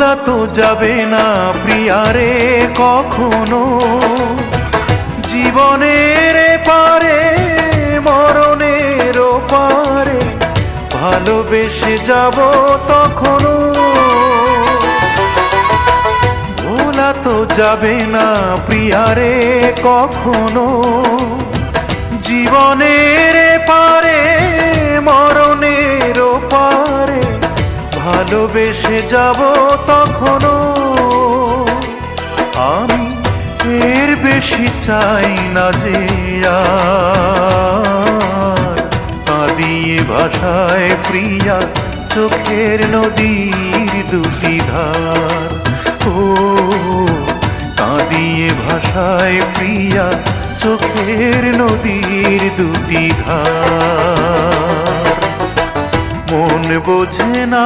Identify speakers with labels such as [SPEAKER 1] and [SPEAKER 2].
[SPEAKER 1] ভোলা তো যাবে না প্রিয়ারে কখনো, জীবনের পারে মরণের পারে ভালোবেসে যাব তখনো। ভোলা তো যাবে না প্রিয়ারে কখনো, জীবনের পারে মরণের পারে ভালোবেসে যাব তখনো। আমি এর বেশি চাই না যে আর কাঁদিয়ে ভাষায় প্রিয়া চোখের নদীর দুটি ধার। ও কাঁদিয়ে ভাষায় প্রিয়া চোখের নদীর দুটি ধার। মন বোঝে না